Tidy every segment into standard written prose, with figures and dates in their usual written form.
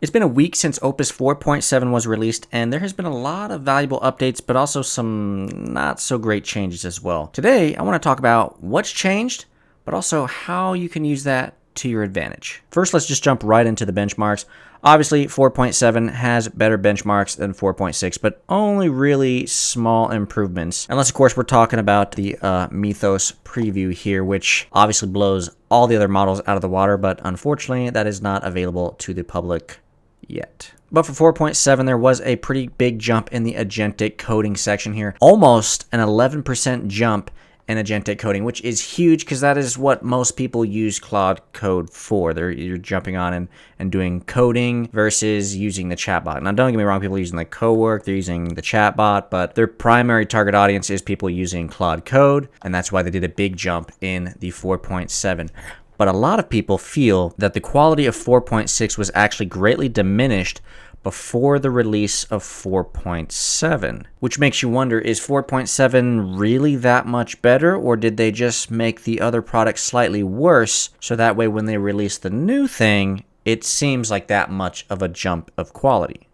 It's been a week since Opus 4.7 was released, and there has been a lot of valuable updates, but also some not so great changes as well. Today, I want to talk about what's changed, but also how you can use that to your advantage. First, let's just jump right into the benchmarks. Obviously, 4.7 has better benchmarks than 4.6, but only really small improvements. Unless, of course, we're talking about the Mythos preview here, which obviously blows all the other models out of the water, but unfortunately, that is not available to the public yet. But for 4.7, there was a pretty big jump in the agentic coding section here. Almost an 11% jump in agentic coding, which is huge because that is what most people use Claude Code for. You're jumping on and doing coding versus using the chatbot. Now, don't get me wrong, people are using the co-work, they're using the chatbot, but their primary target audience is people using Claude Code, and that's why they did a big jump in the 4.7. But a lot of people feel that the quality of 4.6 was actually greatly diminished before the release of 4.7, which makes you wonder, is 4.7 really that much better, or did they just make the other product slightly worse so that way when they release the new thing, it seems like that much of a jump of quality?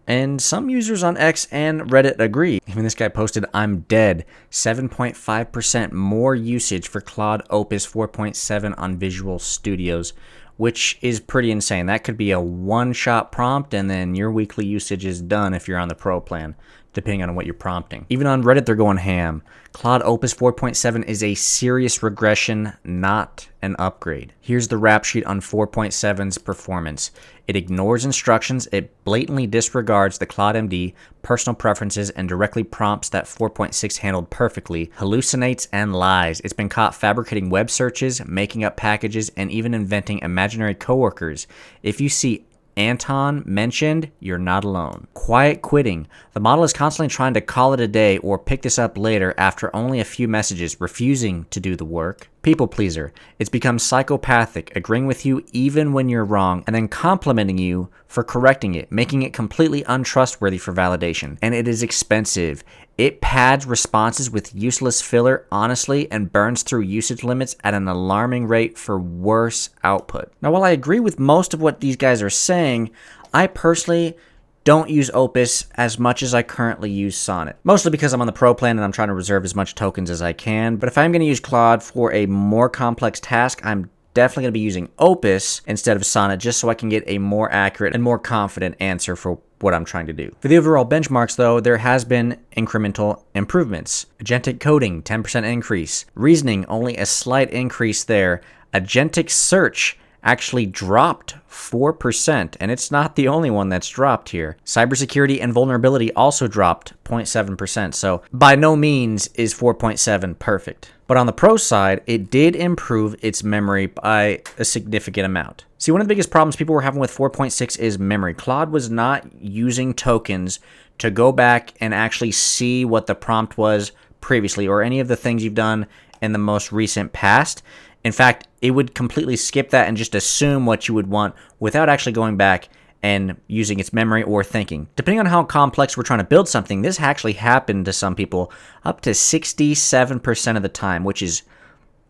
And some users on X and Reddit agree. Even this guy posted, "I'm dead. 7.5% more usage for Claude Opus 4.7 on Visual Studios," which is pretty insane. That could be a one-shot prompt, and then your weekly usage is done if you're on the Pro plan, depending on what you're prompting. Even on Reddit, they're going ham. Claude Opus 4.7 is a serious regression, not an upgrade. Here's the rap sheet on 4.7's performance. It ignores instructions, it blatantly disregards the Claude MD, personal preferences, and directly prompts that 4.6 handled perfectly, hallucinates and lies. It's been caught fabricating web searches, making up packages, and even inventing imaginary coworkers. If you see Anton mentioned, you're not alone. Quiet quitting. The model is constantly trying to call it a day or pick this up later after only a few messages, refusing to do the work. People pleaser. It's become psychopathic, agreeing with you even when you're wrong, and then complimenting you for correcting it, making it completely untrustworthy for validation. And it is expensive. It pads responses with useless filler, honestly, and burns through usage limits at an alarming rate for worse output. Now, while I agree with most of what these guys are saying, I personally don't use Opus as much as I currently use Sonnet. Mostly because I'm on the Pro plan and I'm trying to reserve as much tokens as I can. But if I'm going to use Claude for a more complex task, I'm definitely going to be using Opus instead of Sonnet just so I can get a more accurate and more confident answer for what I'm trying to do. For the overall benchmarks, though, there has been incremental improvements. Agentic coding, 10% increase. Reasoning, only a slight increase there. Agentic search actually dropped 4%, and it's not the only one that's dropped here. Cybersecurity and vulnerability also dropped 0.7%, so by no means is 4.7 perfect. But on the pro side, it did improve its memory by a significant amount. See, one of the biggest problems people were having with 4.6 is memory. Claude was not using tokens to go back and actually see what the prompt was previously or any of the things you've done in the most recent past. In fact, it would completely skip that and just assume what you would want without actually going back and using its memory or thinking. Depending on how complex we're trying to build something, this actually happened to some people up to 67% of the time, which is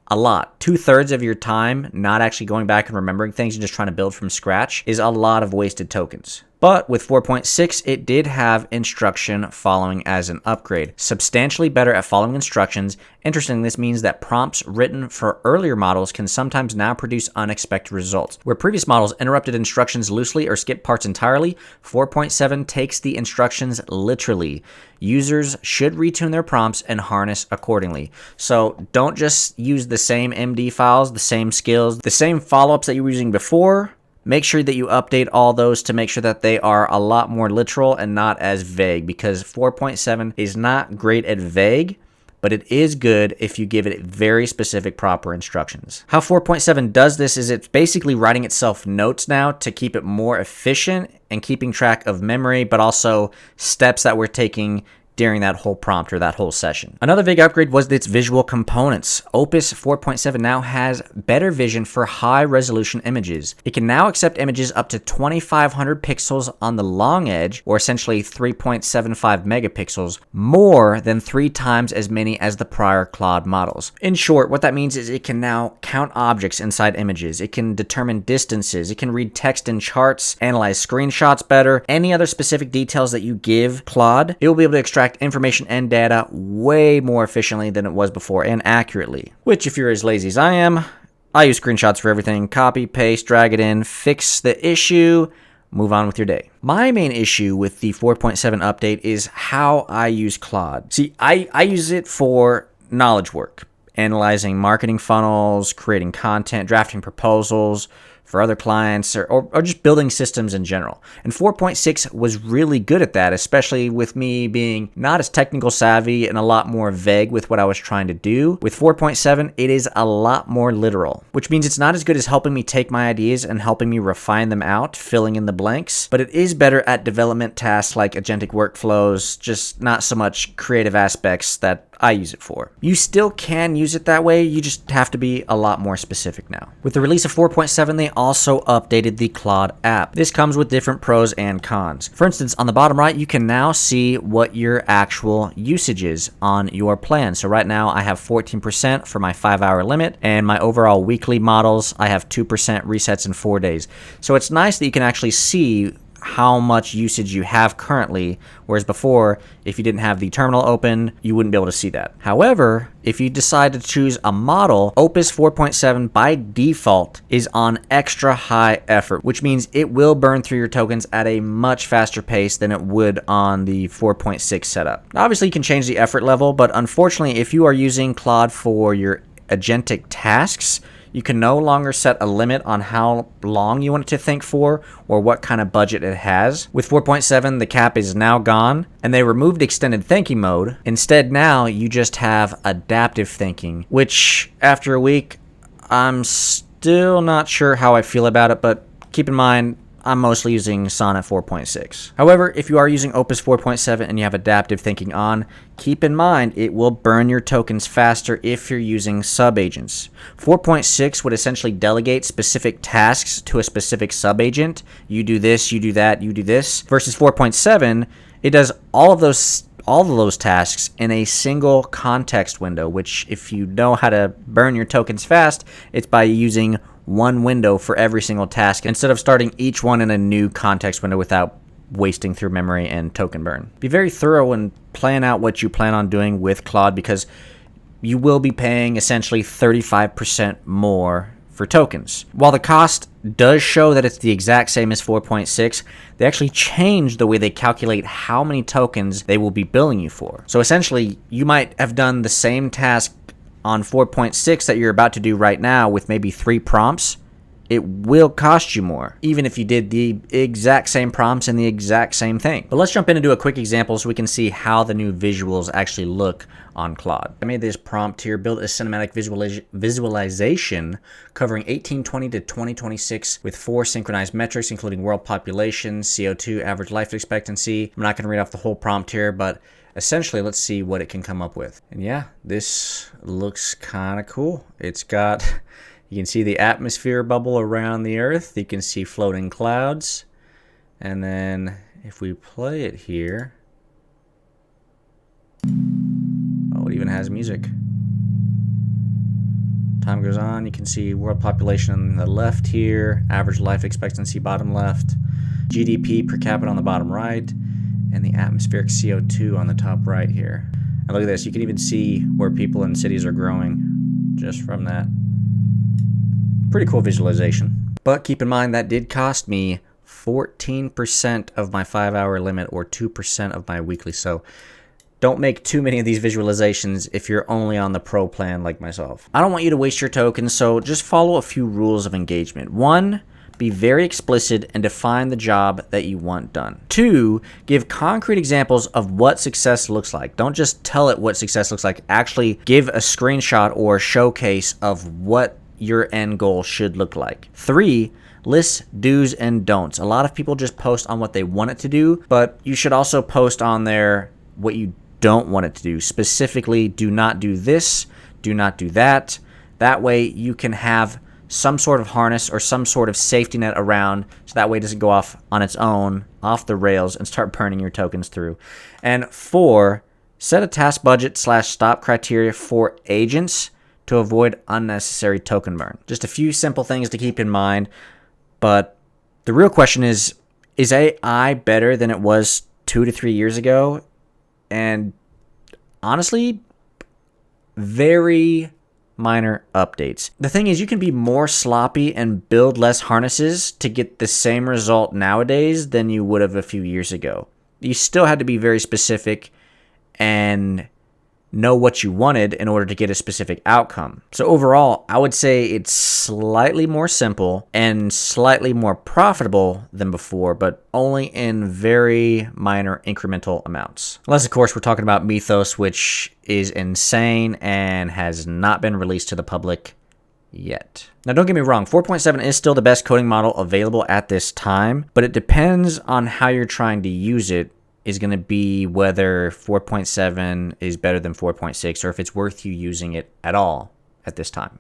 a lot. 2/3 of your time not actually going back and remembering things and just trying to build from scratch is a lot of wasted tokens. But with 4.6, it did have instruction following as an upgrade. Substantially better at following instructions. Interestingly, this means that prompts written for earlier models can sometimes now produce unexpected results. Where previous models interrupted instructions loosely or skipped parts entirely, 4.7 takes the instructions literally. Users should retune their prompts and harness accordingly. So don't just use the same MD files, the same skills, the same follow-ups that you were using before. Make sure that you update all those to make sure that they are a lot more literal and not as vague, because 4.7 is not great at vague, but it is good if you give it very specific, proper instructions. How 4.7 does this is it's basically writing itself notes now to keep it more efficient and keeping track of memory, but also steps that we're taking during that whole prompt or that whole session. Another big upgrade was its visual components. Opus 4.7 now has better vision for high resolution images. It can now accept images up to 2500 pixels on the long edge, or essentially 3.75 megapixels, more than 3 times as many as the prior Claude models. In short, what that means is it can now count objects inside images. It can determine distances. It can read text in charts, analyze screenshots better. Any other specific details that you give Claude, it will be able to extract information and data way more efficiently than it was before, and accurately. Which, if you're as lazy as I am, I use screenshots for everything. Copy, paste, drag it in, fix the issue, move on with your day. My main issue with the 4.7 update is how I use Claude. See, I use it for knowledge work, analyzing marketing funnels, creating content, drafting proposals for other clients, or just building systems in general. And 4.6 was really good at that, especially with me being not as technical savvy and a lot more vague with what I was trying to do. With 4.7, it is a lot more literal, which means it's not as good as helping me take my ideas and helping me refine them out, filling in the blanks, but it is better at development tasks like agentic workflows, just not so much creative aspects that I use it for. You still can use it that way, you just have to be a lot more specific now. With the release of 4.7, they also updated the Claude app. This comes with different pros and cons. For instance, on the bottom right, you can now see what your actual usage is on your plan. So right now I have 14% for my 5-hour limit, and my overall weekly models, I have 2% resets in 4 days. So it's nice that you can actually see how much usage you have currently, whereas before, if you didn't have the terminal open, you wouldn't be able to see that. However, if you decide to choose a model, Opus 4.7 by default is on extra high effort, which means it will burn through your tokens at a much faster pace than it would on the 4.6 setup. Obviously, you can change the effort level, but unfortunately, if you are using Claude for your agentic tasks, you can no longer set a limit on how long you want it to think for or what kind of budget it has. With 4.7, the cap is now gone, and they removed extended thinking mode. Instead, now you just have adaptive thinking, which after a week, I'm still not sure how I feel about it, but keep in mind, I'm mostly using Sonnet 4.6. However, if you are using Opus 4.7 and you have adaptive thinking on, keep in mind it will burn your tokens faster if you're using subagents. 4.6 would essentially delegate specific tasks to a specific subagent. You do this, you do that, you do this. Versus 4.7, it does all of those tasks in a single context window, which if you know how to burn your tokens fast, it's by using one window for every single task instead of starting each one in a new context window without wasting through memory and token burn. Be very thorough and plan out what you plan on doing with Claude, because you will be paying essentially 35% more for tokens. While the cost does show that it's the exact same as 4.6, they actually changed the way they calculate how many tokens they will be billing you for. So essentially, you might have done the same task on 4.6 that you're about to do right now with maybe 3 prompts. It will cost you more, even if you did the exact same prompts and the exact same thing. But let's jump in and do a quick example so we can see how the new visuals actually look on Claude. I made this prompt here, build a cinematic visualization covering 1820 to 2026 with 4 synchronized metrics, including world population, CO2, average life expectancy. I'm not going to read off the whole prompt here, but essentially, let's see what it can come up with. And yeah, this looks kind of cool. It's got, you can see the atmosphere bubble around the Earth. You can see floating clouds. And then if we play it here, oh, it even has music. Time goes on, you can see world population on the left here, average life expectancy bottom left, GDP per capita on the bottom right, and the atmospheric CO2 on the top right here. And look at this, you can even see where people in cities are growing just from that. Pretty cool visualization. But keep in mind that did cost me 14% of my 5-hour limit, or 2% of my weekly. So don't make too many of these visualizations if you're only on the pro plan like myself. I don't want you to waste your tokens, so just follow a few rules of engagement. 1, be very explicit and define the job that you want done. 2, give concrete examples of what success looks like. Don't just tell it what success looks like. Actually give a screenshot or showcase of what your end goal should look like. 3, list do's and don'ts. A lot of people just post on what they want it to do, but you should also post on there what you don't want it to do. Specifically, do not do this, do not do that. That way you can have some sort of harness or some sort of safety net around, so that way it doesn't go off on its own, off the rails, and start burning your tokens through. And 4, set a task budget / stop criteria for agents to avoid unnecessary token burn. Just a few simple things to keep in mind, but the real question is AI better than it was 2 to 3 years ago? And honestly, very minor updates. The thing is, you can be more sloppy and build less harnesses to get the same result nowadays than you would have a few years ago. You still had to be very specific and know what you wanted in order to get a specific outcome. So overall, I would say it's slightly more simple and slightly more profitable than before, but only in very minor incremental amounts. Unless, of course, we're talking about Mythos, which is insane and has not been released to the public yet. Now, don't get me wrong, 4.7 is still the best coding model available at this time, but it depends on how you're trying to use it is going to be whether 4.7 is better than 4.6 or if it's worth you using it at all at this time.